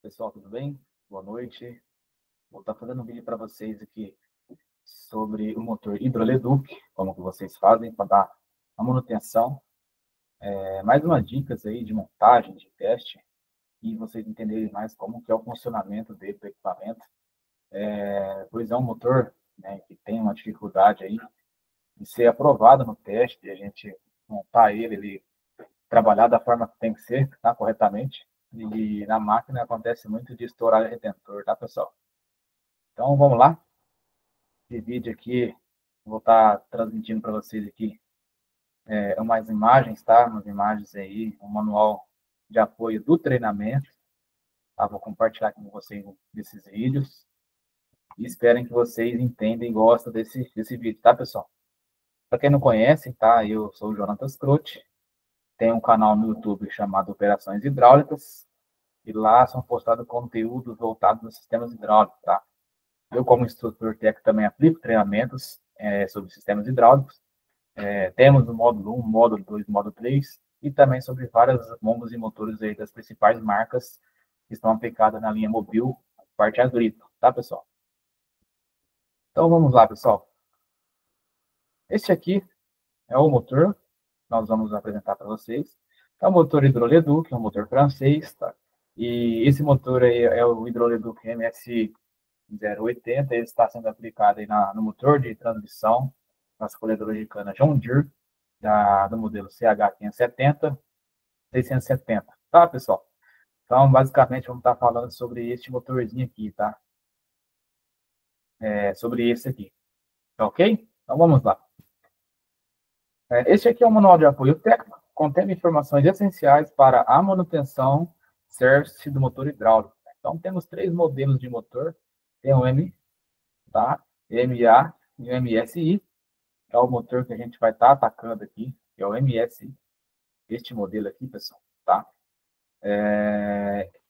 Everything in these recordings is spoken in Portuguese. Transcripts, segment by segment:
Pessoal, tudo bem? Boa noite. Vou estar fazendo um vídeo para vocês aqui sobre o motor Hidroleduc, como que vocês fazem para dar a manutenção. Mais umas dicas aí de montagem, de teste, e vocês entenderem mais como que é o funcionamento dele, do equipamento. Pois é um motor, né, que tem uma dificuldade aí de ser aprovado no teste, de a gente montar ele trabalhar da forma que tem que ser, tá, corretamente. E na máquina acontece muito de estourar o retentor, tá, pessoal? Então, vamos lá. Esse vídeo aqui, vou estar transmitindo para vocês aqui umas imagens, tá? Umas imagens aí, um manual de apoio do treinamento. Tá? Vou compartilhar com vocês esses vídeos. E esperem que vocês entendam e gostem desse vídeo, tá, pessoal? Para quem não conhece, tá? Eu sou o Jonatas Croce. Tenho um canal no YouTube chamado Operações Hidráulicas. E lá são postados conteúdos voltados aos sistemas hidráulicos, tá? Eu, como instrutor técnico, também aplico treinamentos sobre sistemas hidráulicos. Temos o módulo 1, módulo 2, módulo 3, e também sobre várias bombas e motores aí das principais marcas que estão aplicadas na linha Mobil, parte agrícola, tá, pessoal? Então, vamos lá, pessoal. Este aqui é o motor que nós vamos apresentar para vocês. É o motor Hidroleduc, é um motor francês, tá? E esse motor aí é o Hidroleduc MS 080, ele está sendo aplicado aí no motor de transmissão nas colhedoras de cana John Deere, do modelo CH570, 670, tá, pessoal? Então, basicamente, vamos estar falando sobre este motorzinho aqui, tá? Sobre esse aqui, tá ok? Então, vamos lá. Este aqui é o manual de apoio técnico, contém informações essenciais para a manutenção service do motor hidráulico. Então, temos três modelos de motor, tem o M, tá? MA e o MSI, é o motor que a gente vai estar atacando aqui, que é o MSI, este modelo aqui, pessoal, tá?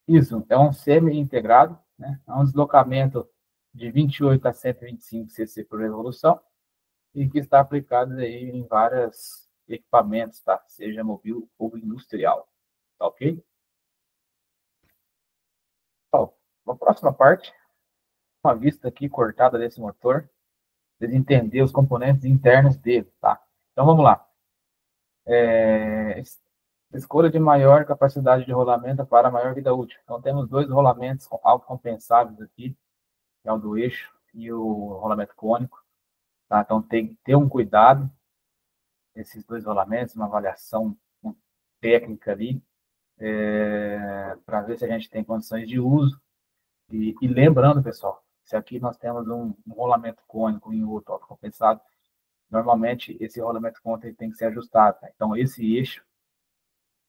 Isso é um semi-integrado, né? É um deslocamento de 28 a 125 cc por revolução e que está aplicado aí em vários equipamentos, tá? Seja mobil ou industrial, tá ok? Bom, na próxima parte, uma vista aqui cortada desse motor, vocês entender os componentes internos dele, tá? Então, vamos lá. Escolha de maior capacidade de rolamento para maior vida útil. Então, temos dois rolamentos autocompensáveis aqui, que é o do eixo e o rolamento cônico. Tá? Então, tem que ter um cuidado desses dois rolamentos, uma avaliação técnica ali, para ver se a gente tem condições de uso. E lembrando, pessoal, se aqui nós temos um rolamento cônico e outro autocompensado, normalmente esse rolamento cônico tem que ser ajustado. Tá? Então, esse eixo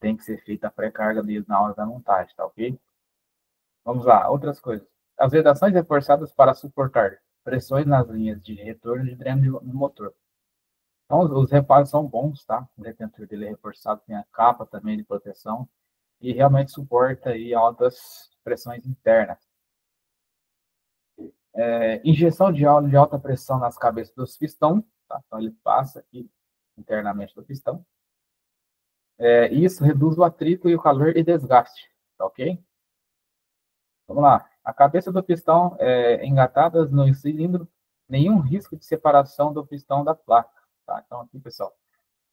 tem que ser feita a pré-carga dele na hora da montagem, tá ok? Vamos lá, outras coisas. As vedações reforçadas para suportar pressões nas linhas de retorno de dreno do motor. Então, os reparos são bons, tá? O retentor dele é reforçado, tem a capa também de proteção e realmente suporta aí altas pressões internas. Injeção de óleo de alta pressão nas cabeças dos pistões, tá? Então, ele passa aqui internamente do pistão. Isso reduz o atrito e o calor e desgaste, tá ok? Vamos lá. A cabeça do pistão engatadas no cilindro, nenhum risco de separação do pistão da placa. Tá? Então, aqui, pessoal,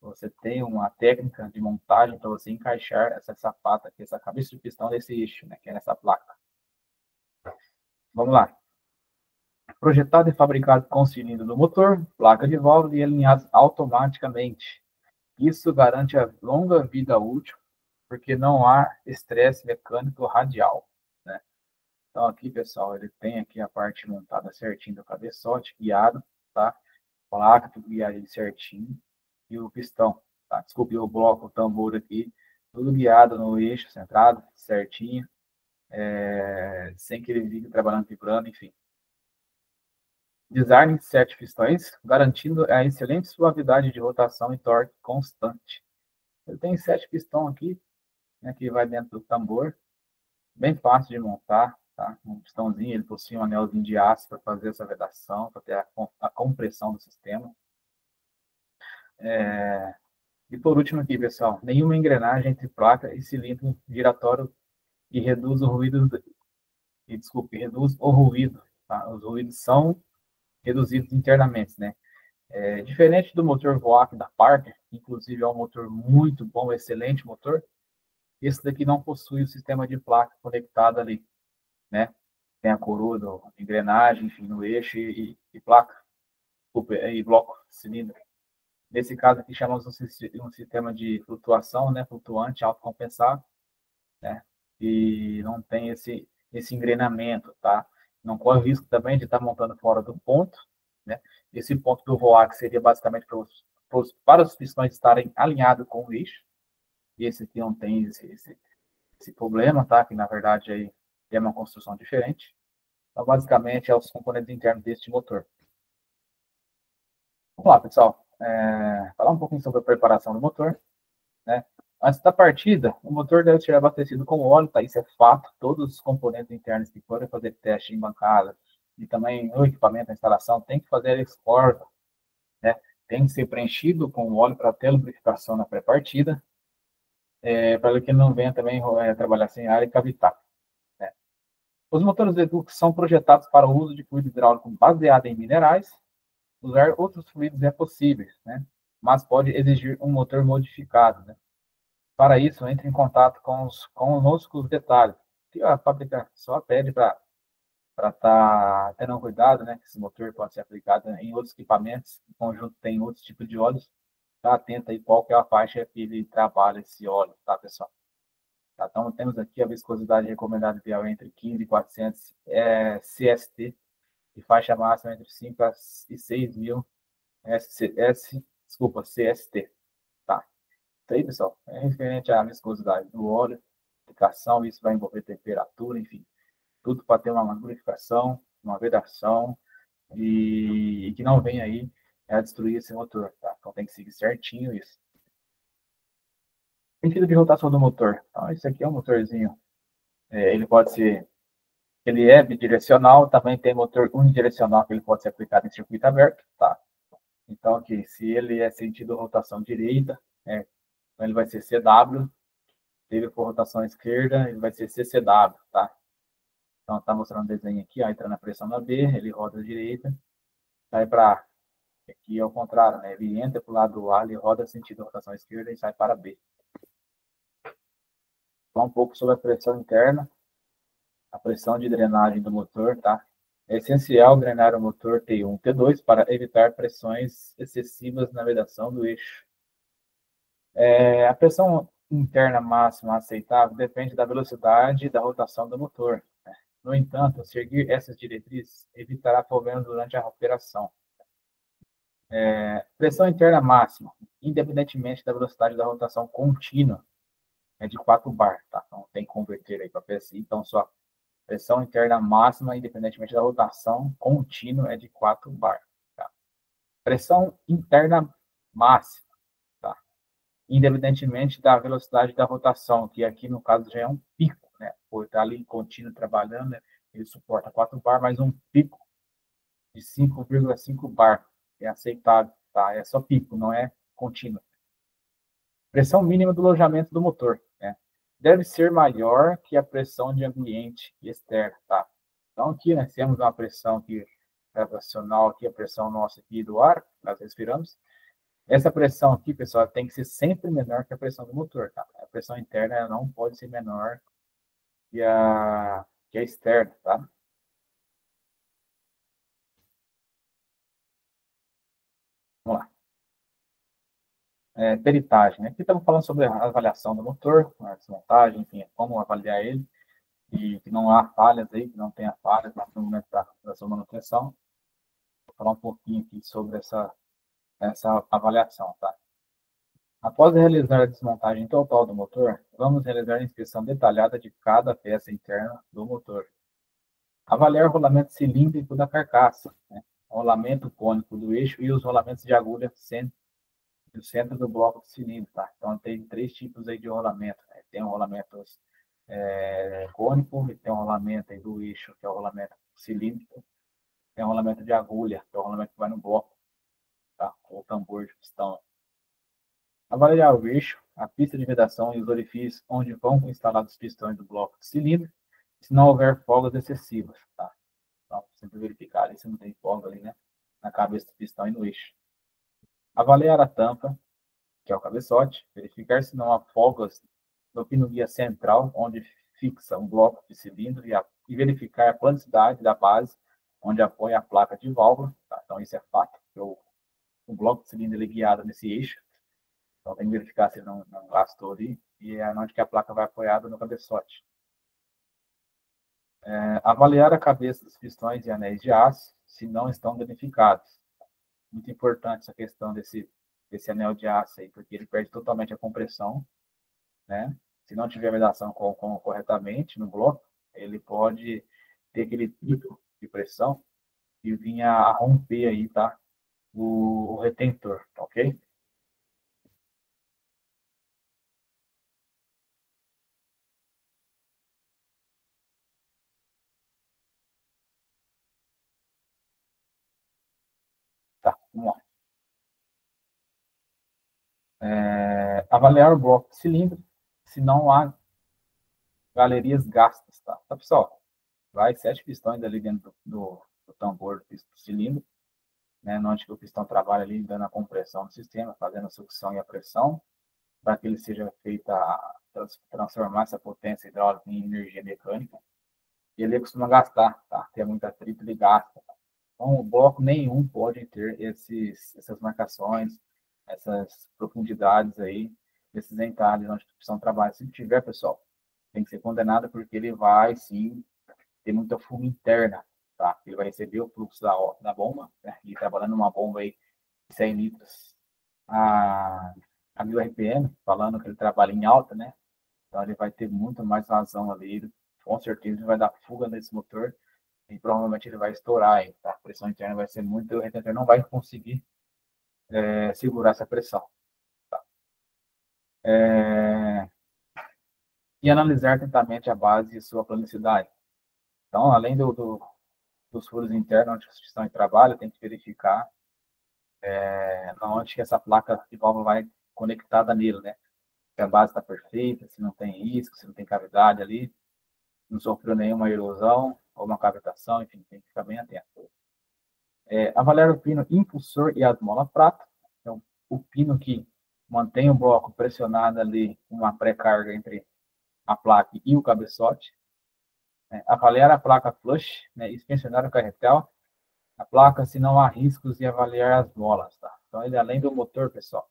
você tem uma técnica de montagem para você encaixar essa sapata aqui, essa cabeça de pistão nesse eixo, né, que é nessa placa. Vamos lá. Projetado e fabricado com cilindro do motor, placa de válvula e alinhados automaticamente. Isso garante a longa vida útil, porque não há estresse mecânico radial, né? Então, aqui, pessoal, ele tem aqui a parte montada certinho do cabeçote, guiado, tá? Placa, tudo guiado certinho. E o pistão, tá? Desculpe, o bloco, o tambor aqui, tudo guiado no eixo centrado, certinho, sem que ele fique trabalhando, vibrando, enfim. Design de 7 pistões, garantindo a excelente suavidade de rotação e torque constante. Eu tenho 7 pistões aqui, né, que vai dentro do tambor, bem fácil de montar, tá? Um pistãozinho, ele possui um anelzinho de aço para fazer essa vedação, para ter a compressão do sistema. E por último aqui, pessoal, nenhuma engrenagem entre placa e cilindro giratório e reduz o ruído e desculpe, reduz o ruído, tá? Os ruídos são reduzidos internamente, né? Diferente do motor VOAC da Parker, que inclusive é um motor muito bom, excelente motor, esse daqui não possui o sistema de placa conectado ali, né? Tem a coroa, engrenagem, enfim, no eixo e placa, e bloco, cilindro. Nesse caso aqui chamamos um sistema de flutuação, né? Flutuante, autocompensado, né? E não tem esse engrenamento, tá? Não corre o risco também de estar montando fora do ponto, né? Esse ponto do VOAC seria basicamente para os pistões estarem alinhados com o eixo, e esse aqui não tem esse problema, tá? Que na verdade aí é uma construção diferente. Então, basicamente, é os componentes internos deste motor. Vamos lá, pessoal. Falar um pouquinho sobre a preparação do motor, né? Antes da partida, o motor deve ser abastecido com óleo, tá? Isso é fato. Todos os componentes internos que forem fazer teste em bancada e também no equipamento, a instalação, tem que fazer escorta, né? Tem que ser preenchido com óleo para ter lubrificação na pré-partida, para que não venha também trabalhar sem ar e cavitar, né? Os motores Edux são projetados para o uso de fluido hidráulico baseado em minerais. Usar outros fluidos é possível, né? Mas pode exigir um motor modificado, né? Para isso, entre em contato conosco os detalhes. Que a fábrica só pede para estar tendo cuidado, né? Que esse motor pode ser aplicado em outros equipamentos. O conjunto tem outros tipos de óleos. Tá atento aí qual que é a faixa que ele trabalha esse óleo, tá, pessoal? Tá, então, temos aqui a viscosidade recomendada ideal entre 15 e 400 CST e faixa máxima entre 5 e 6 mil CST. Tá. Isso aí, pessoal, é referente à viscosidade do óleo, aplicação, isso vai envolver temperatura, enfim, tudo para ter uma lubrificação, uma vedação e que não venha aí a destruir esse motor, tá? Então tem que seguir certinho isso. Sentido de rotação do motor. Então, esse aqui é um motorzinho, ele pode ser, ele é bidirecional, também tem motor unidirecional que ele pode ser aplicado em circuito aberto, tá? Então, aqui, se ele é sentido rotação direita, então ele vai ser CW, se ele for rotação esquerda, ele vai ser CCW, tá? Então, tá mostrando o desenho aqui, ó, entra na pressão na B, ele roda à direita, sai para A. Aqui é o contrário, né? Ele entra para o lado A, ele roda sentido rotação esquerda e sai para B. Falar um pouco sobre a pressão interna, a pressão de drenagem do motor, tá? É essencial drenar o motor T1 e T2 para evitar pressões excessivas na vedação do eixo. A pressão interna máxima aceitável depende da velocidade e da rotação do motor. No entanto, seguir essas diretrizes evitará problemas durante a operação. Pressão interna máxima, independentemente da velocidade da rotação contínua, é de 4 bar, tá? Então tem que converter aí para PSI. Então, sua pressão interna máxima, independentemente da rotação contínua, é de 4 bar. Tá? Pressão interna máxima, tá? Independentemente da velocidade da rotação, que aqui no caso já é um pico, né? Por estar ali contínuo trabalhando, né? Ele suporta 4 bar, mais um pico de 5,5 bar. É aceitável, tá? É só pico, não é contínuo. Pressão mínima do alojamento do motor, né? Deve ser maior que a pressão de ambiente externo, tá? Então aqui nós temos uma pressão aqui gravitacional, aqui a pressão nossa aqui do ar, nós respiramos. Essa pressão aqui, pessoal, tem que ser sempre menor que a pressão do motor, tá? A pressão interna não pode ser menor que a externa, tá? Vamos lá. Peritagem, né? Aqui estamos falando sobre a avaliação do motor, a desmontagem, enfim, como avaliar ele, e que não há falhas aí, que não tenha falhas no momento da sua manutenção. Vou falar um pouquinho aqui sobre essa avaliação, tá? Após realizar a desmontagem total do motor, vamos realizar a inspeção detalhada de cada peça interna do motor. Avaliar o rolamento cilíndrico da carcaça, né? O rolamento cônico do eixo e os rolamentos de agulha no centro do bloco de cilindro, tá? Então, tem 3 tipos aí de rolamento, né? Tem o rolamento cônico, e tem o rolamento aí do eixo, que é o rolamento cilíndrico, tem o rolamento de agulha, que é o rolamento que vai no bloco, tá? Ou tambor de pistão. Avaliar o eixo, a pista de vedação e os orifícios onde vão instalados os pistões do bloco de cilindro. se não houver folgas excessivas, tá? Então, sempre verificar ali se não tem folga ali, né? Na cabeça do pistão e no eixo. Avaliar a tampa, que é o cabeçote, verificar se não há folgas no pino guia central, onde fixa um bloco de cilindro, e verificar a planicidade da base, onde apoia a placa de válvula. Tá? Então, isso é fato. O bloco de cilindro ele é guiado nesse eixo, então tem que verificar se ele não gastou ali, e é onde que a placa vai apoiada no cabeçote. Avaliar a cabeça dos pistões e anéis de aço, se não estão danificados. Muito importante essa questão desse anel de aço aí, porque ele perde totalmente a compressão, né? Se não tiver vedação corretamente no bloco, ele pode ter aquele pico de pressão e vir a romper aí, tá? O retentor, ok? Tá, vamos lá. Avaliar o bloco de cilindro, se não há galerias gastas, tá? Tá, pessoal? Vai 7 pistões ali dentro do tambor do cilindro, né? Onde que o pistão trabalha ali, dando a compressão no sistema, fazendo a sucção e a pressão, para que ele seja feita, transformar essa potência hidráulica em energia mecânica. E ele costuma gastar, tá? Tem muita atrito, ele gasta. Então, o bloco nenhum pode ter essas marcações, essas profundidades aí, esses entalhes onde a opção trabalha. Se tiver, pessoal, tem que ser condenado porque ele vai, sim, ter muita fuga interna, tá? Ele vai receber o fluxo da bomba, né? E trabalhando numa bomba aí de 100 litros a 1000 RPM, falando que ele trabalha em alta, né? Então ele vai ter muito mais vazão ali, com certeza ele vai dar fuga nesse motor e provavelmente ele vai estourar aí, tá? A pressão interna vai ser muito, o retentor não vai conseguir segurar essa pressão. Tá? E analisar atentamente a base e sua planicidade. Então, além dos furos internos onde estão em trabalho, tem que verificar onde que essa placa de válvula vai conectada nele, né? Se a base está perfeita, se não tem risco, se não tem cavidade ali, não sofreu nenhuma erosão ou uma cavitação, enfim, tem que ficar bem atento. Avaliar o pino impulsor e as molas prata, então o pino que mantém o bloco pressionado ali, uma pré-carga entre a placa e o cabeçote. Avaliar a placa flush, né, inspecionar o carretel, a placa se não há riscos e avaliar as molas. Tá? Então, ele além do motor, pessoal,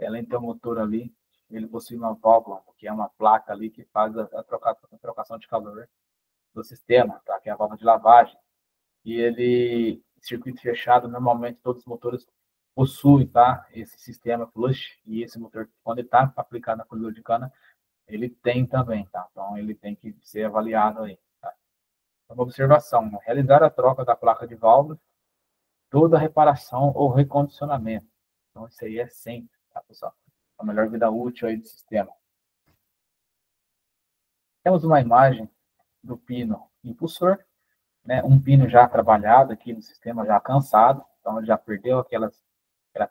além de ter um motor ali, ele possui uma válvula, que é uma placa ali que faz a trocação de calor do sistema, tá? Que é a válvula de lavagem. E ele, circuito fechado, normalmente todos os motores possuem, tá? Esse sistema flush, e esse motor, quando ele está aplicado na coluna de cana, ele tem também, tá? Então, ele tem que ser avaliado aí, tá? Uma observação, né? Realizar a troca da placa de válvula, toda reparação ou recondicionamento. Então, isso aí é sempre, tá, pessoal? A melhor vida útil aí do sistema. Temos uma imagem do pino impulsor, né? Um pino já trabalhado aqui no sistema, já cansado, então ele já perdeu aquela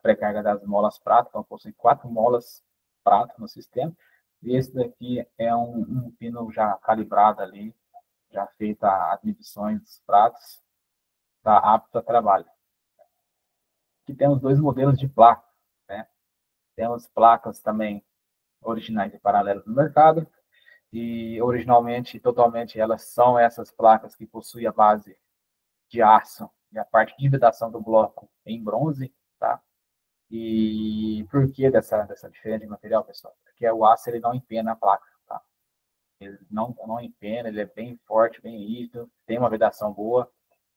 pré-carga das molas prata, então possui 4 molas prata no sistema, e esse daqui é um pino já calibrado ali, já feita as medições dos pratos, está apto a trabalho. Aqui temos 2 modelos de placa, né? Temos placas também originais e paralelas no mercado, e originalmente, totalmente, elas são essas placas que possuem a base de aço e a parte de vedação do bloco em bronze, tá? E por que dessa diferença de material, pessoal? Porque o aço ele não empena a placa, tá? Ele não empena, ele é bem forte, bem rígido, tem uma vedação boa.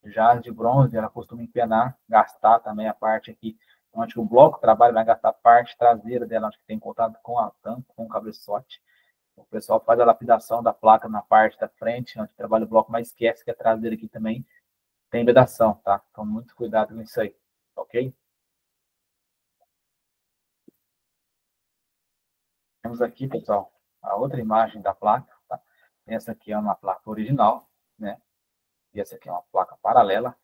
Já as de bronze, ela costuma empenar, gastar também a parte aqui, onde o bloco trabalha, vai gastar a parte traseira dela, onde tem contato com a tampa, com o cabeçote. O pessoal faz a lapidação da placa na parte da frente, onde trabalha o bloco, mas esquece que a traseira aqui também tem vedação, tá? Então, muito cuidado com isso aí, ok? Temos aqui, pessoal, a outra imagem da placa, tá? Essa aqui é uma placa original, né? E essa aqui é uma placa paralela,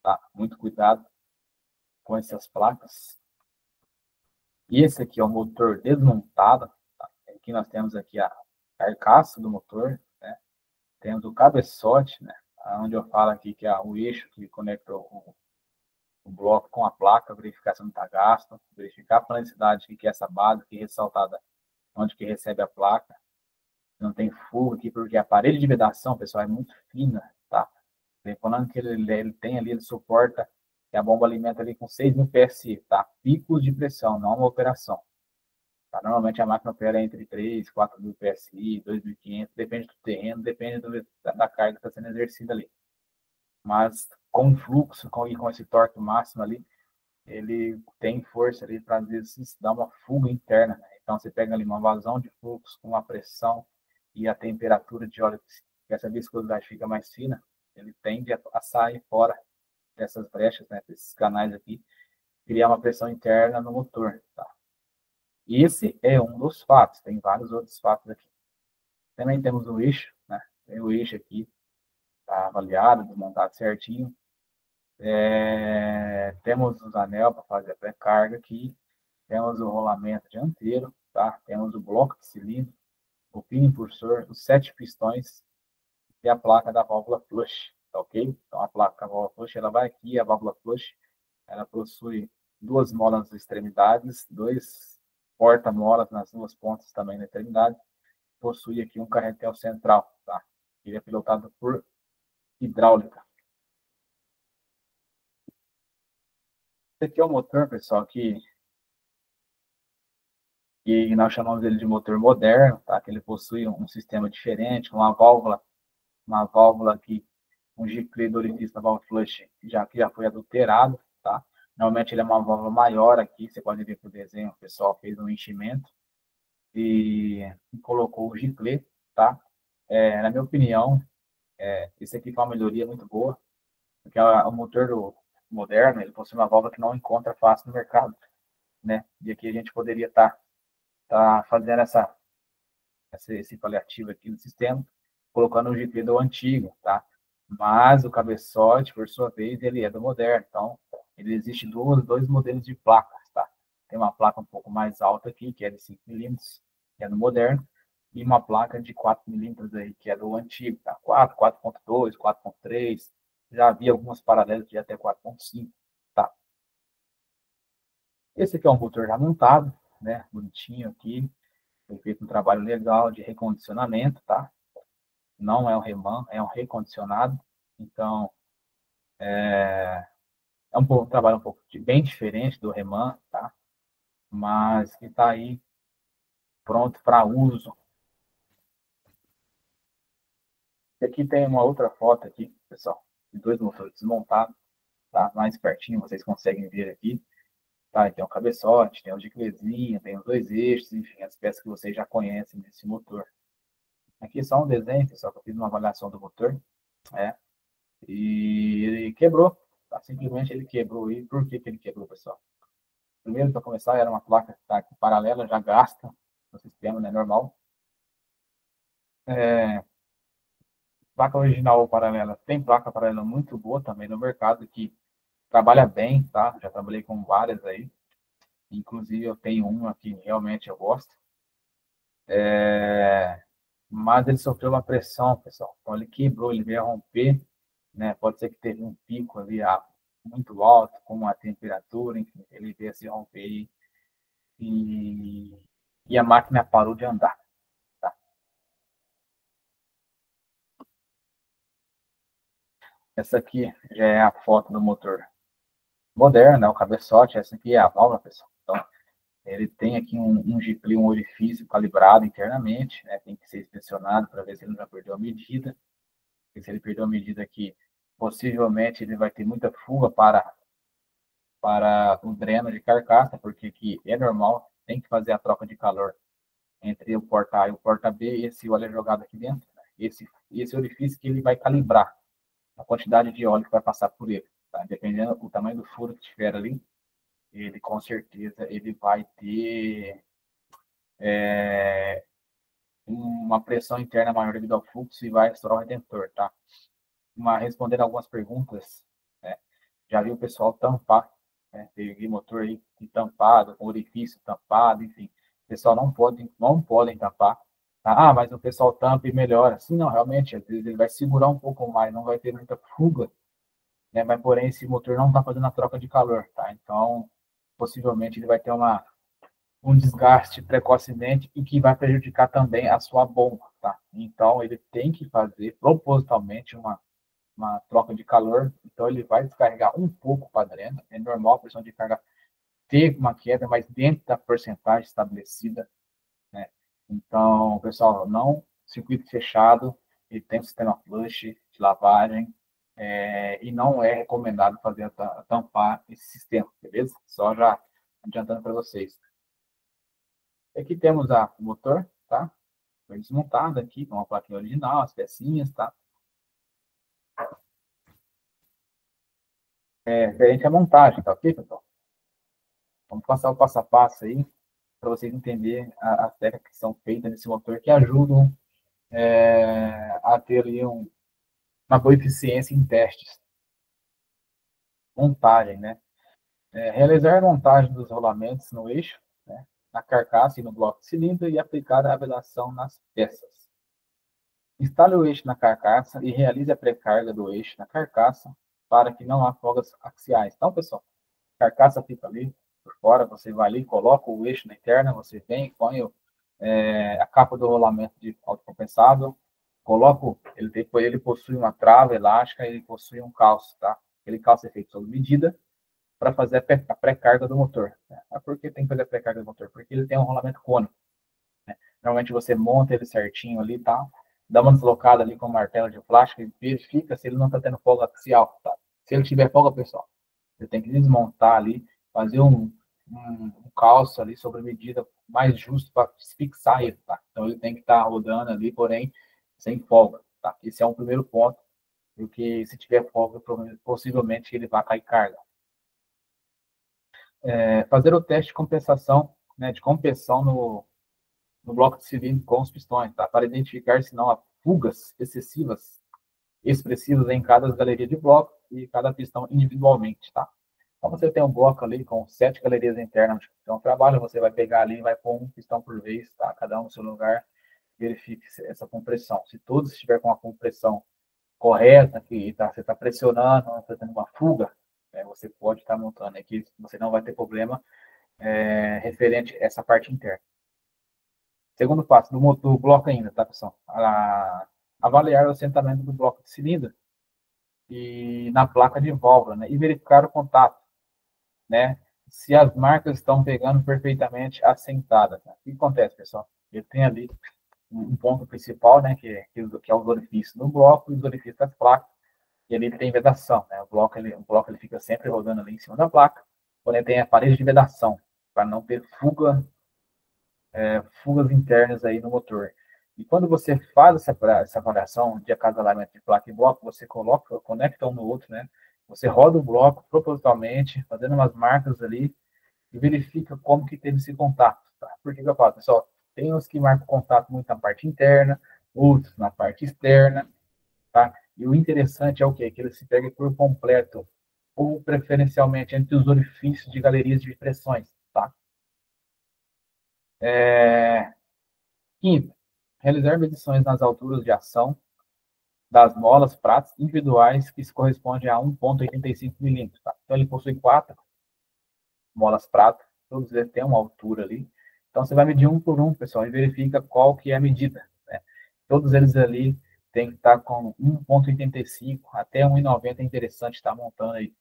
tá? Muito cuidado com essas placas. E esse aqui é o motor desmontado, tá? Aqui nós temos aqui a carcaça do motor, né? temos o cabeçote, né? Onde eu falo aqui que é o eixo que conecta o bloco com a placa, verificar se não está gasto, verificar a planicidade que é essa base aqui ressaltada, onde que recebe a placa. Não tem fuga aqui, porque a parede de vedação, pessoal, é muito fina, tá? Falando que ele tem ali, ele suporta que a bomba alimenta ali com 6.000 PSI, tá? Picos de pressão, não uma operação. Tá? Normalmente a máquina opera entre 3, 4.000 PSI, 2.500, depende do terreno, depende da carga que está sendo exercida ali. Mas com fluxo e com esse torque máximo ali, ele tem força ali para, às vezes, dar uma fuga interna, né? Então, você pega ali uma vazão de fluxo com a pressão e a temperatura de óleo, que essa viscosidade fica mais fina, ele tende a sair fora dessas brechas, né, desses canais aqui, criar uma pressão interna no motor, tá? Esse é um dos fatos, tem vários outros fatos aqui. Também temos o eixo, né? Tem o eixo aqui, tá avaliado, desmontado certinho. Temos os anel para fazer a pré-carga aqui, temos o rolamento dianteiro, tá? Temos o bloco de cilindro, o pino impulsor, os 7 pistões e a placa da válvula flush, tá ok? Então a placa da válvula flush, ela vai aqui, a válvula flush, ela possui 2 molas nas extremidades, 2 porta-molas nas 2 pontas também na extremidade, possui aqui um carretel central, tá? Ele é pilotado por hidráulica. Esse aqui é o motor, pessoal, que nós chamamos ele de motor moderno, tá? Que ele possui um sistema diferente, uma válvula aqui, um giclê do orifício da válvula flush, que já foi adulterado, tá? Normalmente ele é uma válvula maior aqui, você pode ver que o desenho, o pessoal fez um enchimento e colocou o giclê, tá? Na minha opinião, esse aqui foi uma melhoria muito boa, porque o motor moderno, ele possui uma válvula que não encontra fácil no mercado, né? E aqui a gente poderia estar fazendo esse paliativo aqui no sistema, colocando o GP do antigo, tá? Mas o cabeçote, por sua vez, ele é do moderno. Então, ele existe dois modelos de placas, tá? Tem uma placa um pouco mais alta aqui, que é de 5 milímetros, que é do moderno, e uma placa de 4 milímetros aí, que é do antigo, tá? 4, 4.2, 4.3, já havia algumas paralelas de até 4.5, tá? Esse aqui é um motor já montado, né? Bonitinho aqui, foi feito um trabalho legal de recondicionamento, tá? Não é um reman, é um recondicionado. Então, é um trabalho um pouco bem diferente do reman, tá? Mas que está aí pronto para uso. E aqui tem uma outra foto aqui, pessoal, de 2 motores desmontados, tá? Mais pertinho, vocês conseguem ver aqui. Tá? Tem o cabeçote, tem o giclezinho, tem os 2 eixos, enfim, as peças que vocês já conhecem desse motor. Aqui é só um desenho, pessoal, que eu fiz uma avaliação do motor, né? E ele quebrou, tá? Simplesmente ele quebrou. E por que ele quebrou, pessoal? Primeiro, para começar, era uma placa que está paralela, já gasta no sistema, né, normal. Placa original ou paralela, tem placa paralela muito boa também no mercado, que trabalha bem, tá? Já trabalhei com várias aí. Inclusive, eu tenho uma que realmente eu gosto. Mas ele sofreu uma pressão, pessoal. Então, ele quebrou, ele veio a romper, né? Pode ser que teve um pico ali muito alto, com a temperatura, enfim, ele veio a se romper e, e a máquina parou de andar. Tá? Essa aqui já é a foto do motor moderno, né? O cabeçote. Essa aqui é a válvula, pessoal. Então, ele tem aqui um GPLI, um orifício calibrado internamente, né? Tem que ser inspecionado para ver se ele já perdeu a medida. E se ele perdeu a medida aqui, possivelmente ele vai ter muita fuga para o dreno de carcaça, porque aqui é normal, tem que fazer a troca de calor entre o porta A e o porta B, e esse óleo é jogado aqui dentro, né? Esse orifício que ele vai calibrar a quantidade de óleo que vai passar por ele, tá? Dependendo do tamanho do furo que tiver ali, ele com certeza ele vai ter uma pressão interna maior devido ao fluxo e vai estourar o redentor, tá? Respondendo algumas perguntas, né? Já vi o pessoal tampar, né? Teve motor aí tampado, com orifício tampado, enfim. O pessoal não podem tampar, Ah, mas o pessoal tampa e melhora. Sim, não, realmente, às vezes ele vai segurar um pouco mais, não vai ter muita fuga, né? Mas, porém, esse motor não está fazendo a troca de calor, tá? Então, possivelmente ele vai ter um desgaste precocemente e que vai prejudicar também a sua bomba, tá? Então, ele tem que fazer propositalmente uma troca de calor, então ele vai descarregar um pouco para dentro, é normal a pressão de carga ter uma queda, mas dentro da porcentagem estabelecida, né? Então, pessoal, não circuito fechado, ele tem um sistema flush de lavagem, e não é recomendado fazer tampar esse sistema, beleza? Só já adiantando para vocês. Aqui temos o motor, tá? Foi desmontado aqui com a plaquinha original, as pecinhas, tá? É referente à montagem, tá ok, pessoal? Vamos passar o passo a passo aí, para vocês entenderem as técnicas que são feitas nesse motor que ajudam a ter ali uma boa eficiência em testes. Montagem, né? Realizar a montagem dos rolamentos no eixo, né? Na carcaça e no bloco de cilindro e aplicar a vedação nas peças. Instale o eixo na carcaça e realize a pré-carga do eixo na carcaça para que não há folgas axiais. Então, pessoal, a carcaça fica ali por fora, você vai ali, coloca o eixo na interna, você vem, põe a capa do rolamento de autocompensável, coloco, ele possui uma trava elástica, ele possui um calço, tá? Aquele calço é feito sob medida para fazer a pré-carga do motor. Né? Por que tem que fazer a pré-carga do motor? Porque ele tem um rolamento cônico. Normalmente você monta ele certinho ali, tá? Dá uma deslocada ali com o martelo de plástico e verifica se ele não está tendo folga axial, tá? Se ele tiver folga, pessoal, você tem que desmontar ali, fazer um calço ali sobre medida mais justo para fixar ele, tá? Então ele tem que estar rodando ali, porém, sem folga, tá? Esse é um primeiro ponto, porque se tiver folga, possivelmente ele vai cair carga. Fazer o teste de compensação, né, de compressão no bloco de cilindro com os pistões, tá? Para identificar se não há fugas excessivas, expressivas em cada galeria de bloco e cada pistão individualmente, tá? Então, você tem um bloco ali com 7 galerias internas onde o pistão trabalha, você vai pegar ali e vai pôr um pistão por vez, tá? Cada um no seu lugar, verifique essa compressão. Se todos estiver com a compressão correta, que você está pressionando, não está tendo uma fuga, você pode estar montando aqui, você não vai ter problema referente a essa parte interna. Segundo passo, do bloco ainda, tá, pessoal? Avaliar o assentamento do bloco de cilindro e na placa de válvula, né? E verificar o contato, né? Se as marcas estão pegando perfeitamente assentadas. Né? O que acontece, pessoal? Ele tem ali um ponto principal, né? Que é os orifícios do bloco e os orifícios das placas. E ali ele tem vedação, né? O bloco ele fica sempre rodando ali em cima da placa, porém tem a parede de vedação, para não ter fugas internas aí no motor. E quando você faz essa avaliação de acasalamento de placa e bloco, você conecta um no outro, né? Você roda o bloco propositalmente, fazendo umas marcas ali, e verifica como que teve esse contato. Tá? Por que eu falo, pessoal? Tem uns que marcam contato muito na parte interna, outros na parte externa, tá? E o interessante é o quê? Que ele se pega por completo, ou preferencialmente entre os orifícios de galerias de pressões, tá? Quinto, realizar medições nas alturas de ação das molas pratas individuais, que se corresponde a 1,85 milímetros. Tá? Então, ele possui 4 molas pratas, todos eles têm uma altura ali. Então, você vai medir um por um, pessoal, e verifica qual que é a medida. Né? Todos eles ali tem que estar com 1,85 até 1,90 é interessante estar montando aí.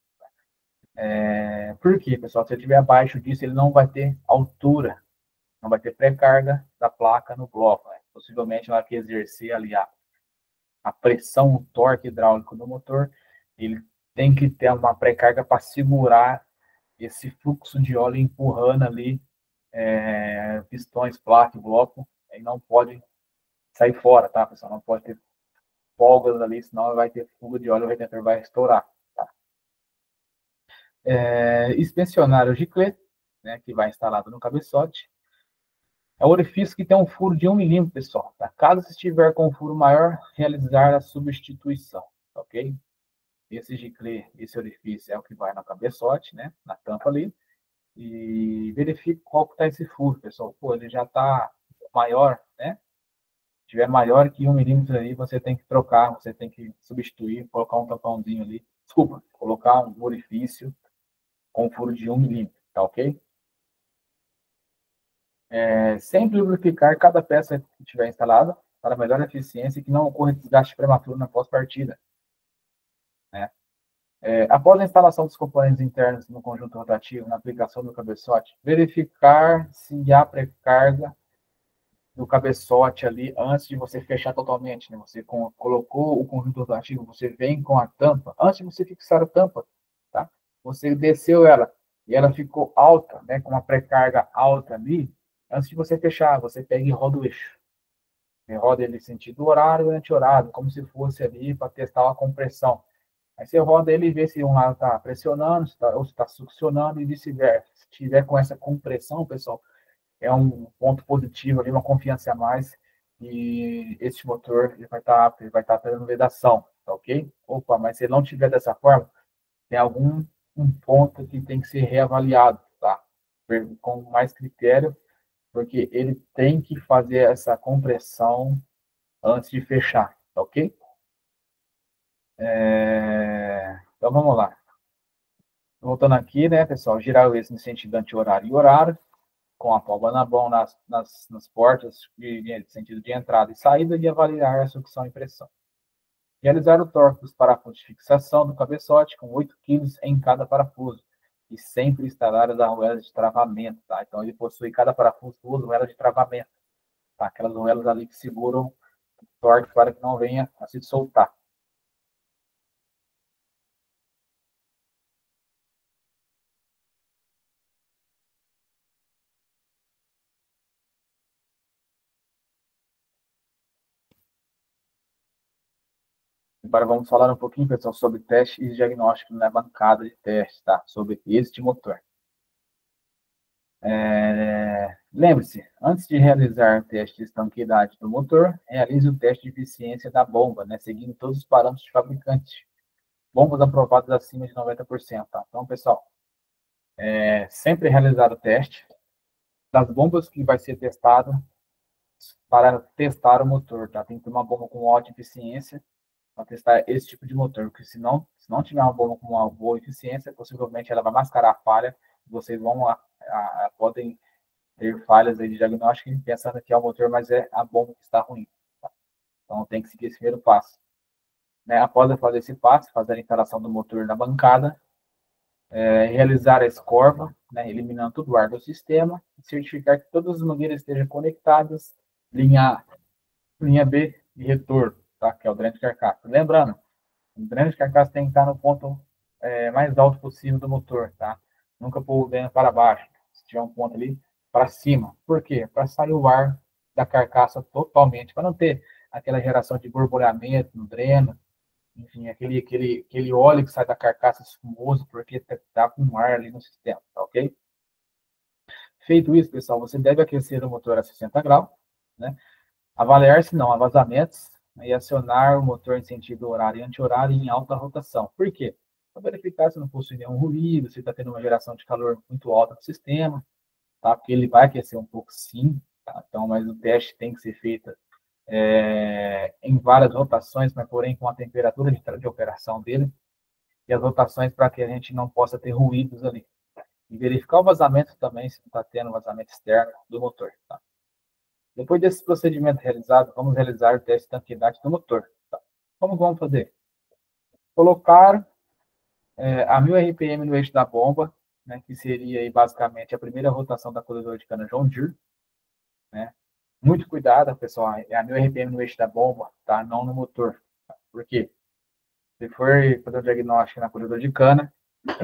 Por quê, pessoal? Se ele estiver abaixo disso, ele não vai ter altura, não vai ter pré-carga da placa no bloco. Né? Possivelmente vai que exercer ali a pressão, o torque hidráulico do motor, ele tem que ter uma pré-carga para segurar esse fluxo de óleo empurrando ali pistões, placa, bloco, e não pode sair fora, tá, pessoal? Não pode ter folgas ali, senão vai ter fuga de óleo, o retentor vai estourar. Tá? Inspecionar o giclete, né, que vai instalado no cabeçote. É o orifício que tem um furo de 1 milímetro, pessoal. Tá? Caso estiver com um furo maior, realizar a substituição, ok? Esse giclê, esse orifício é o que vai no cabeçote, né? Na tampa ali. E verifique qual que está esse furo, pessoal. Pô, ele já está maior, né? tiver maior que 1 milímetro aí, você tem que trocar, você tem que substituir, colocar um tampãozinho ali. Desculpa, colocar um orifício com furo de 1 milímetro, tá ok? Sempre lubrificar cada peça que estiver instalada para melhor eficiência e que não ocorra desgaste prematuro na pós-partida. Né? Após a instalação dos componentes internos no conjunto rotativo, na aplicação do cabeçote, verificar se há precarga do cabeçote ali antes de você fechar totalmente. Né? Você colocou o conjunto rotativo, você vem com a tampa, antes de você fixar a tampa, tá? Você desceu ela e ela ficou alta, né, com uma pré-carga alta ali, antes de você fechar, você pega e roda o eixo. Roda ele sentido horário e anti-horário, como se fosse ali para testar a compressão. Aí você roda ele e vê se um lado está pressionando, ou se está succionando e vice-versa. Se tiver com essa compressão, pessoal, é um ponto positivo ali, uma confiança a mais. E este motor ele vai estar tendo vedação, tá ok? Opa, mas se ele não tiver dessa forma, tem algum um ponto que tem que ser reavaliado, tá? Com mais critério, porque ele tem que fazer essa compressão antes de fechar, tá ok? Então vamos lá. Voltando aqui, né, pessoal, girar o eixo no sentido anti-horário e horário, com a palma na mão nas portas de sentido de entrada e saída e avaliar a sucção e pressão. Realizar o torque dos parafusos de fixação do cabeçote com 8 kg em cada parafuso e sempre instalar as arruelas de travamento, tá? Então ele possui cada parafuso 2 arruelas de travamento, tá? Aquelas arruelas ali que seguram o torque para que não venha a se soltar. Agora vamos falar um pouquinho, pessoal, sobre teste e diagnóstico na bancada de teste, tá? Sobre este motor. Lembre-se, antes de realizar o teste de estanqueidade do motor, realize o teste de eficiência da bomba, né? Seguindo todos os parâmetros de fabricante. Bombas aprovadas acima de 90%, tá? Então, pessoal, sempre realizar o teste das bombas que vai ser testado para testar o motor, tá? Tem que ter uma bomba com ótima eficiência para testar esse tipo de motor, porque se não tiver uma bomba com uma boa eficiência, possivelmente ela vai mascarar a falha, vocês podem ter falhas aí de diagnóstico pensando que é o motor, mas é a bomba que está ruim. Tá? Então tem que seguir esse primeiro passo. Né? Após fazer esse passo, fazer a instalação do motor na bancada, realizar a escorva, né? Eliminando todo o ar do sistema, certificar que todas as mangueiras estejam conectadas, linha A, linha B e retorno, tá? Que é o dreno de carcaça. Lembrando, o dreno de carcaça tem que estar no ponto mais alto possível do motor, tá? Nunca pôr o dreno para baixo. Se tiver um ponto ali, para cima. Por quê? Para sair o ar da carcaça totalmente, para não ter aquela geração de borbulhamento no dreno, enfim, aquele óleo que sai da carcaça espumoso, porque está com ar ali no sistema, tá ok? Feito isso, pessoal, você deve aquecer o motor a 60 graus, né? Avaliar se não há vazamentos, né? E acionar o motor em sentido horário e anti-horário em alta rotação. Por quê? Para verificar se não possui nenhum ruído, se está tendo uma geração de calor muito alta no sistema, tá? Porque ele vai aquecer um pouco sim, tá? Então, mas o teste tem que ser feito em várias rotações, mas porém com a temperatura de operação dele, e as rotações para que a gente não possa ter ruídos ali. E verificar o vazamento também, se não está tendo vazamento externo do motor. Tá? Depois desse procedimento realizado, vamos realizar o teste de tanquidade do motor. Tá? Como vamos fazer? Colocar a 1000 RPM no eixo da bomba, né, que seria aí, basicamente a primeira rotação da coletora de cana John Deere. Né? Muito cuidado, pessoal, é a 1000 RPM no eixo da bomba, tá? Não no motor. Tá? Por quê? Se for fazer o diagnóstico na colhedora de cana,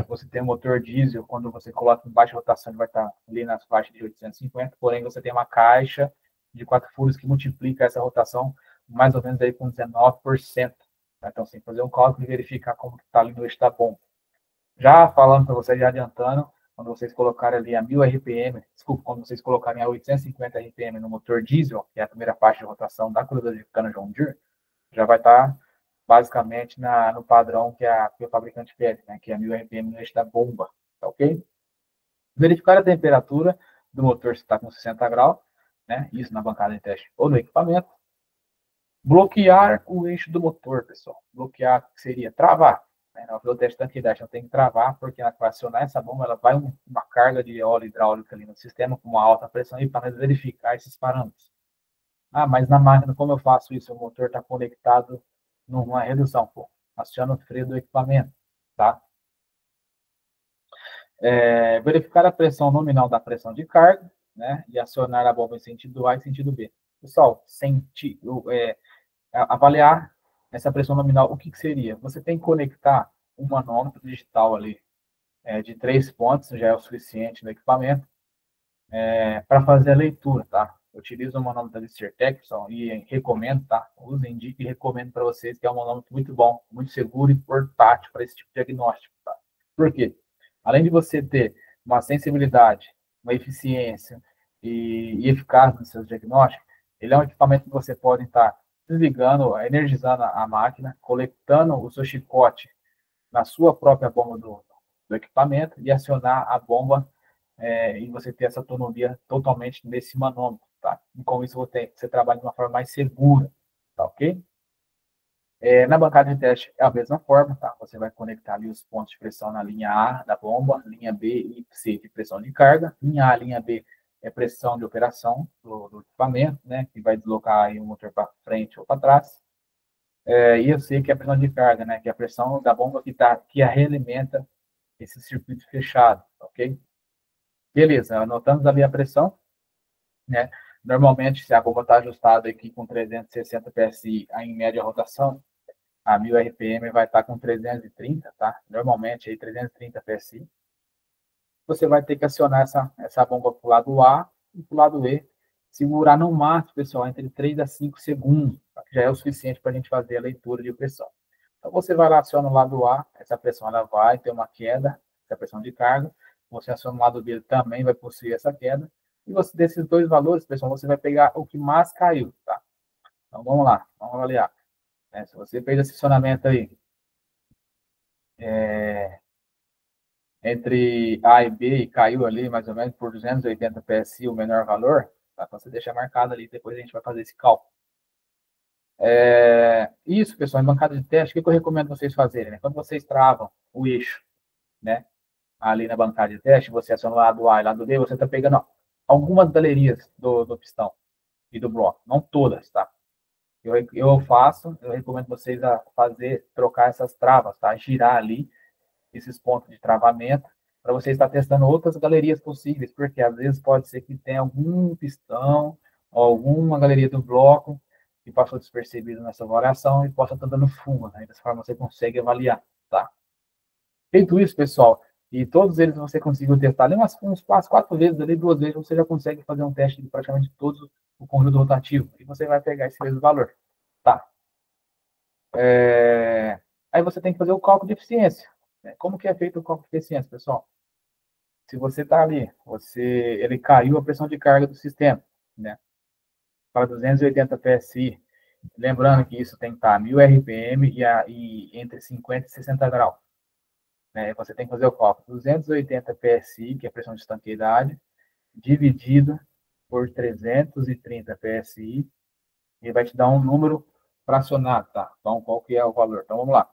você tem um motor diesel, quando você coloca em baixa rotação, ele vai estar ali nas faixas de 850, porém você tem uma caixa de 4 furos que multiplica essa rotação mais ou menos aí com 19%. Tá? Então, assim, fazer um cálculo e verificar como está ali no eixo da bomba. Já falando para vocês, já adiantando, quando vocês colocarem ali a 1000 RPM, desculpa, quando vocês colocarem a 850 RPM no motor diesel, que é a primeira faixa de rotação da colhedora de cana John Deere, já vai estar basicamente no padrão que o fabricante pede, né? Que é 1000 RPM no eixo da bomba, tá ok? Verificar a temperatura do motor se está com 60 graus, né? Isso na bancada de teste ou no equipamento. Bloquear o eixo do motor, pessoal. Bloquear seria travar. Né? Na hora do teste de tanquidade, tem que travar, porque ela vai acionar essa bomba, ela vai uma carga de óleo hidráulico ali no sistema com uma alta pressão e para verificar esses parâmetros. Ah, mas na máquina, como eu faço isso? O motor está conectado numa redução, pô. Aciona o freio do equipamento, tá? Verificar a pressão nominal da pressão de carga, né? E acionar a bomba em sentido A e sentido B. Pessoal, avaliar essa pressão nominal, o que seria? Você tem que conectar um manômetro digital ali de 3 pontos, já é o suficiente no equipamento, para fazer a leitura, tá? Eu utilizo o manômetro da Listertec, pessoal, e recomendo, tá? Uso, indico e recomendo para vocês, que é um manômetro muito bom, muito seguro e portátil para esse tipo de diagnóstico, tá? Por quê? Além de você ter uma sensibilidade, uma eficiência e eficácia nos seus diagnósticos, ele é um equipamento que você pode estar desligando, energizando a máquina, coletando o seu chicote na sua própria bomba do equipamento e acionar a bomba e você ter essa autonomia totalmente nesse manômetro, tá? E com isso você trabalha de uma forma mais segura, tá ok? Na bancada de teste é a mesma forma, tá? Você vai conectar ali os pontos de pressão na linha A da bomba, linha B e C de pressão de carga, linha A, linha B é pressão de operação do equipamento, né? Que vai deslocar aí o motor para frente ou para trás. E eu sei que é a pressão de carga, né? Que é a pressão da bomba que realimenta esse circuito fechado, ok? Beleza, anotamos ali a pressão, né? Normalmente, se a bomba está ajustada aqui com 360 PSI em média rotação, a 1000 RPM vai estar com 330, tá? Normalmente, aí 330 PSI. Você vai ter que acionar essa bomba para o lado A e para o lado E, segurar no máximo, pessoal, entre 3 a 5 segundos, tá? Que já é o suficiente para a gente fazer a leitura de pressão. Então, você vai lá, aciona o lado A, essa pressão ela vai ter uma queda, essa pressão de carga. Você aciona o lado B, também vai possuir essa queda. E você, desses dois valores, pessoal, você vai pegar o que mais caiu, tá? Então, vamos lá, vamos avaliar. Se você fez esse acionamento aí entre A e B e caiu ali mais ou menos por 280 PSI, o menor valor, tá? Então, você deixa marcado ali, depois a gente vai fazer esse cálculo. Isso, pessoal, em bancada de teste, o que eu recomendo vocês fazerem? Né? Quando vocês travam o eixo, né, ali na bancada de teste, você aciona o lado A e o lado B, você está pegando algumas galerias do pistão e do bloco, não todas, tá? Eu recomendo vocês a trocar essas travas, tá? Girar ali esses pontos de travamento para você estar testando outras galerias possíveis, porque às vezes pode ser que tenha algum pistão, alguma galeria do bloco que passou despercebido nessa avaliação e possa estar dando fuga, né? Dessa forma você consegue avaliar, tá? Feito isso, pessoal, e todos eles você conseguiu testar ali uns 4 vezes, ali 2 vezes, você já consegue fazer um teste de praticamente todos o conjunto rotativo, e você vai pegar esse mesmo valor, tá? Aí você tem que fazer o cálculo de eficiência. Né? Como que é feito o cálculo de eficiência, pessoal? Se você está ali, ele caiu a pressão de carga do sistema, né? Para 280 PSI, lembrando que isso tem que estar a 1000 RPM e entre 50 e 60 graus. Né? Você tem que fazer o cálculo 280 PSI, que é a pressão de estanqueidade, dividido por 330 PSI, e vai te dar um número fracionado, tá? Então, qual que é o valor? Então, vamos lá.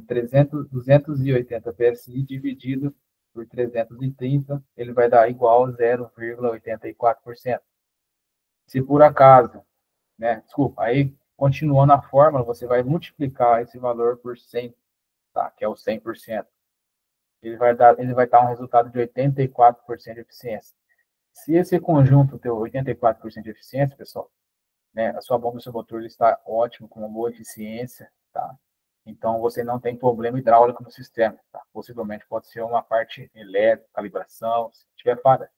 280 PSI dividido por 330, ele vai dar igual a 0,84%. Se por acaso, né? Desculpa, aí continuando a fórmula, você vai multiplicar esse valor por 100, tá? Que é o 100%. Ele vai dar um resultado de 84% de eficiência. Se esse conjunto tem 84% de eficiência, pessoal, né, a sua bomba e o seu motor está ótimo, com uma boa eficiência, tá? Então, você não tem problema hidráulico no sistema, tá? Possivelmente pode ser uma parte elétrica, calibração, se tiver falha,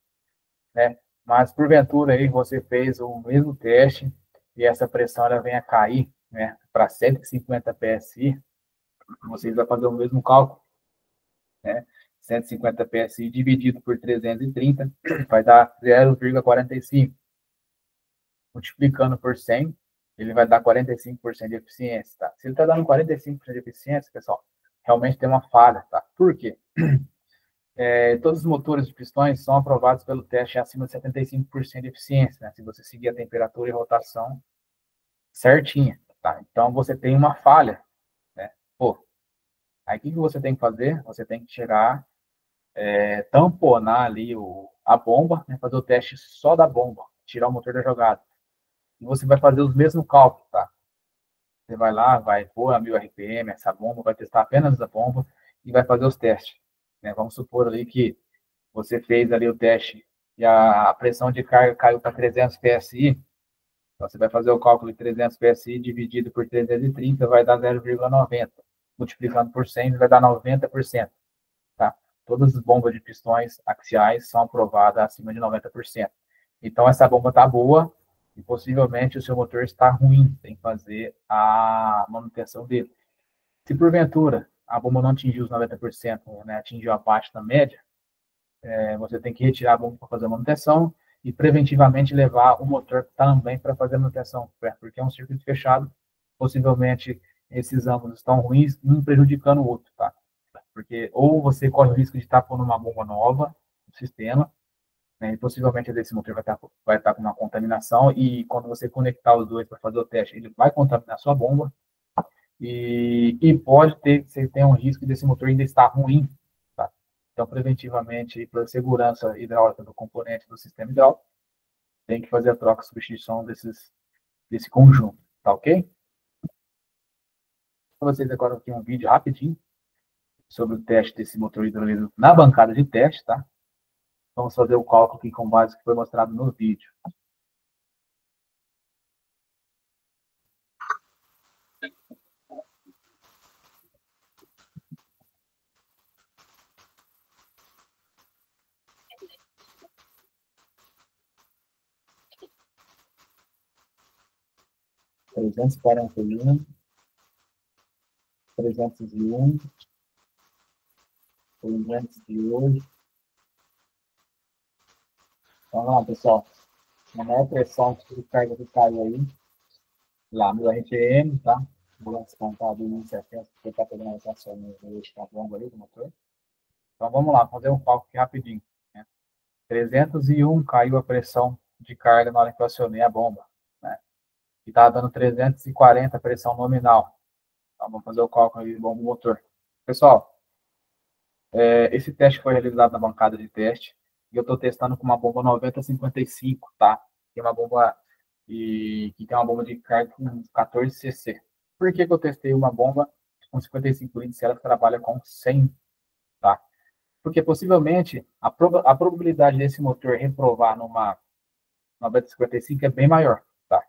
né? Mas, porventura, aí você fez o mesmo teste e essa pressão ela venha a cair, né, para 150 PSI, vocês vão fazer o mesmo cálculo, né? 150 PSI dividido por 330 vai dar 0,45. Multiplicando por 100, ele vai dar 45% de eficiência, tá? Se ele está dando 45% de eficiência, pessoal, realmente tem uma falha, tá? Por quê? Todos os motores de pistões são aprovados pelo teste acima de 75% de eficiência, né? Se você seguir a temperatura e rotação certinha, tá? Então, você tem uma falha, né? Pô, aí o que você tem que fazer? Você tem que tirar, tamponar ali a bomba, né? Fazer o teste só da bomba, tirar o motor da jogada. E você vai fazer os mesmos cálculos, tá? Você vai lá, vai pôr a 1000 RPM, essa bomba, vai testar apenas a bomba e vai fazer os testes, né? Vamos supor ali que você fez ali o teste e a pressão de carga caiu para 300 PSI, então você vai fazer o cálculo de 300 PSI dividido por 330, vai dar 0,90. Multiplicando por 100, vai dar 90%. Tá? Todas as bombas de pistões axiais são aprovadas acima de 90%. Então, essa bomba está boa e possivelmente o seu motor está ruim. Tem que fazer a manutenção dele. Se porventura a bomba não atingiu os 90%, né, atingiu abaixo da média, você tem que retirar a bomba para fazer a manutenção e preventivamente levar o motor também para fazer a manutenção, porque é um circuito fechado, possivelmente esses ambos estão ruins, um prejudicando o outro, tá? Porque ou você corre o risco de estar pondo uma bomba nova no sistema, né, e possivelmente esse motor vai estar com uma contaminação, e quando você conectar os dois para fazer o teste, ele vai contaminar a sua bomba, e pode ter, você tem um risco desse motor ainda estar ruim, tá? Então, preventivamente, para segurança hidráulica do componente do sistema hidráulico, tem que fazer a troca, a substituição desse conjunto, tá ok? Para vocês agora aqui um vídeo rapidinho sobre o teste desse motor hidrolísio na bancada de teste, tá? Vamos fazer o cálculo aqui com base no que foi mostrado no vídeo. Trezentos e quarenta e um, 301, 308. Vamos lá, pessoal. A maior pressão de carga que caiu aí, lá no RPM, tá? Vou descontar do 1.700, porque está pegando a rotação no eixo da bomba ali do motor. Então vamos lá, fazer um cálculo aqui rapidinho, né? 301 caiu a pressão de carga na hora que eu acionei a bomba, né? E estava dando 340 a pressão nominal. Então vamos fazer o cálculo aí do bomba motor. Pessoal, esse teste foi realizado na bancada de teste e eu estou testando com uma bomba 9055, tá? Que é uma bomba que tem uma bomba de carga com 14 cc. Por que eu testei uma bomba com 55 litros se ela trabalha com 100, tá? Porque possivelmente a probabilidade desse motor reprovar numa 9055 é bem maior, tá?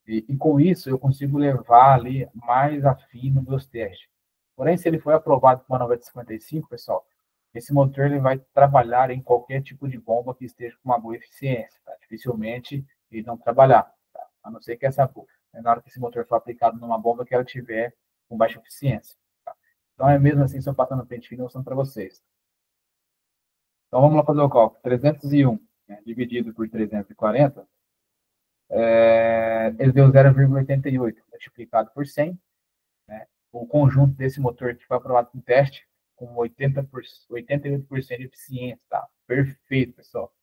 E com isso eu consigo levar ali mais afino meus testes. Porém, se ele foi aprovado com uma 9055, pessoal, esse motor ele vai trabalhar em qualquer tipo de bomba que esteja com uma boa eficiência, tá? Dificilmente ele não trabalhar, tá? A não ser que na hora que esse motor for aplicado numa bomba que ela tiver com baixa eficiência, tá? Então, é mesmo assim, só passando pente fino, mostrando para vocês. Então, vamos lá fazer o cálculo. 301, né, dividido por 340, ele deu 0,88, multiplicado por 100, né? O conjunto desse motor que foi aprovado no teste, com 88% de eficiência, tá? Perfeito, pessoal.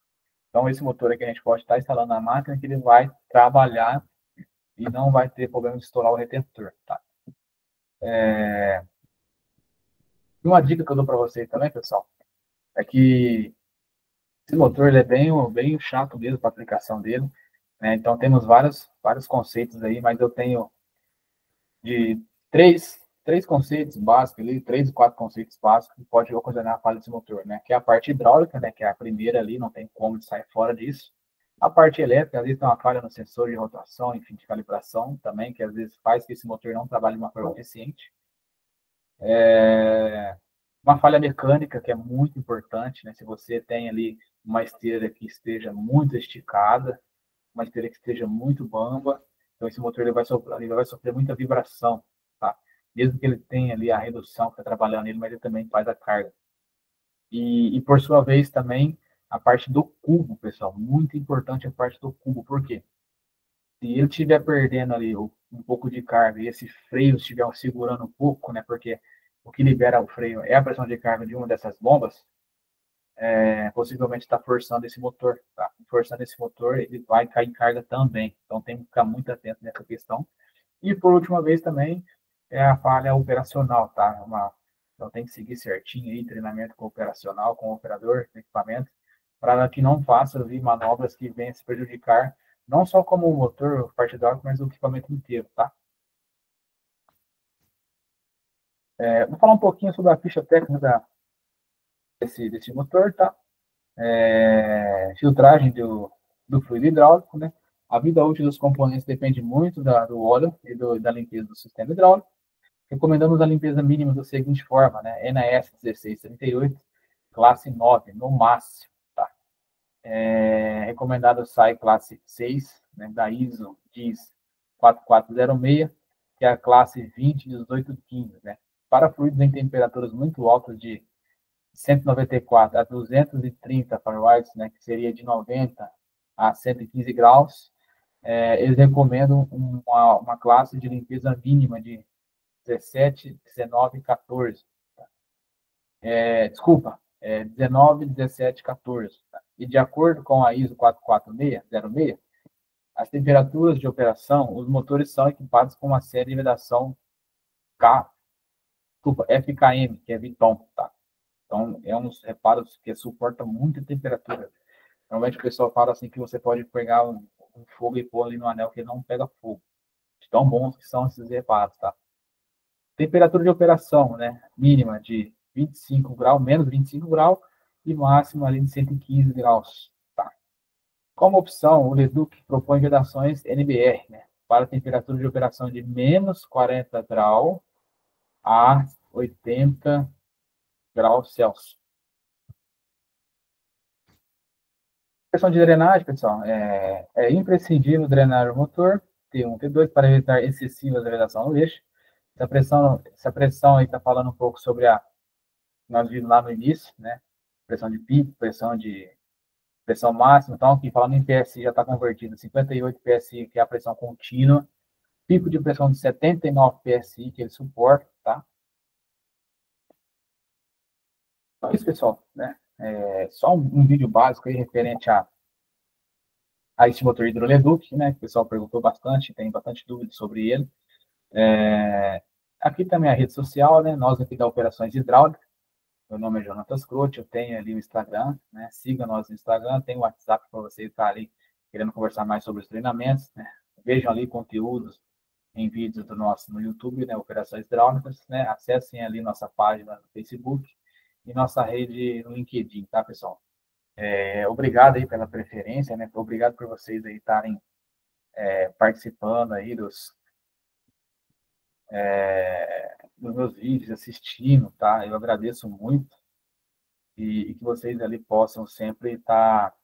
Então, esse motor aqui a gente pode estar instalando na máquina que ele vai trabalhar e não vai ter problema de estourar o retentor, tá? E uma dica que eu dou para vocês também, pessoal, é que esse motor ele é bem chato mesmo para a aplicação dele, né? Então, temos vários conceitos aí, mas eu tenho de três conceitos básicos ali, 3 ou 4 conceitos básicos que pode ocasionar a falha desse motor, né? Que é a parte hidráulica, né? Que é a primeira ali, não tem como sair fora disso. A parte elétrica, às vezes tem uma falha no sensor de rotação, enfim, de calibração também, que às vezes faz que esse motor não trabalhe de uma forma eficiente. Uma falha mecânica, que é muito importante, né? Se você tem ali uma esteira que esteja muito esticada, uma esteira que esteja muito bamba, então esse motor ele vai sofrer muita vibração, tá? Mesmo que ele tenha ali a redução que está trabalhando nele, mas ele também faz a carga. E por sua vez também a parte do cubo, pessoal, muito importante a parte do cubo, por quê? Se ele estiver perdendo ali um pouco de carga e esse freio estiver segurando um pouco, né? Porque o que libera o freio é a pressão de carga de uma dessas bombas, possivelmente está forçando esse motor, tá? Forçando esse motor, ele vai cair em carga também. Então tem que ficar muito atento nessa questão. E por última vez também é a falha operacional, tá? Então tem que seguir certinho aí, treinamento com operacional, com o operador, equipamento, para que não faça ali manobras que venham se prejudicar, não só como o motor, parte hidráulica, mas o equipamento inteiro, tá? Vou falar um pouquinho sobre a ficha técnica desse motor, tá? Filtragem do fluido hidráulico, né? A vida útil dos componentes depende muito do óleo e da limpeza do sistema hidráulico. Recomendamos a limpeza mínima da seguinte forma, né? NAS 1638, classe 9, no máximo, tá? Recomendado SAI classe 6, né? Da ISO DIS 4406, que é a classe 201815, né? Para fluidos em temperaturas muito altas de 194 a 230 Fahrenheit, né, que seria de 90 a 115 graus, eles recomendam uma classe de limpeza mínima de 17, 19, 14. Tá? 19, 17, 14. Tá? E de acordo com a ISO 44606, as temperaturas de operação, os motores são equipados com uma série de vedação FKM, que é Viton, tá? Então, é uns reparos que suporta muita temperatura. Normalmente o pessoal fala assim que você pode pegar um fogo e pôr ali no anel que ele não pega fogo. De tão bons que são esses reparos, tá? Temperatura de operação, né? Mínima de 25 graus, menos 25 graus, e máxima ali de 115 graus, tá? Como opção, o Leduc propõe vedações NBR, né? Para temperatura de operação de menos 40 graus a 80 graus Celsius. Questão de drenagem, pessoal, é imprescindível drenar o motor T1, T2 para evitar excessiva vedação no eixo. Essa pressão aí está falando um pouco sobre nós vimos lá no início, né? Pressão de pico, pressão máxima. Então, aqui falando em PSI, já está convertido 58 PSI, que é a pressão contínua. Pico de pressão de 79 PSI, que ele suporta, tá? Então, é isso, pessoal, né? Só um vídeo básico aí referente a esse motor hidroleduc, né? Que o pessoal perguntou bastante, tem bastante dúvida sobre ele. Aqui também a rede social, né? Nós aqui da Operações Hidráulicas. Meu nome é Jonatas Croce, eu tenho ali o Instagram, né? Siga nós no Instagram, tem o WhatsApp para você estar ali querendo conversar mais sobre os treinamentos, né? Vejam ali conteúdos em vídeos no YouTube, né? Operações Hidráulicas, né? Acessem ali nossa página no Facebook e nossa rede no LinkedIn, tá, pessoal? Obrigado aí pela preferência, né? Obrigado por vocês aí estarem participando aí dos meus vídeos, assistindo, tá? Eu agradeço muito e que vocês ali possam sempre estar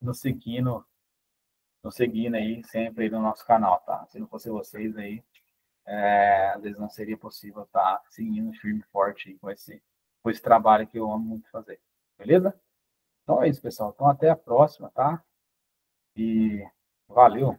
nos seguindo, aí sempre aí no nosso canal, tá? Se não fosse vocês aí, às vezes não seria possível estar seguindo firme e forte aí com esse trabalho que eu amo muito fazer. Beleza? Então é isso, pessoal. Então até a próxima, tá? E valeu!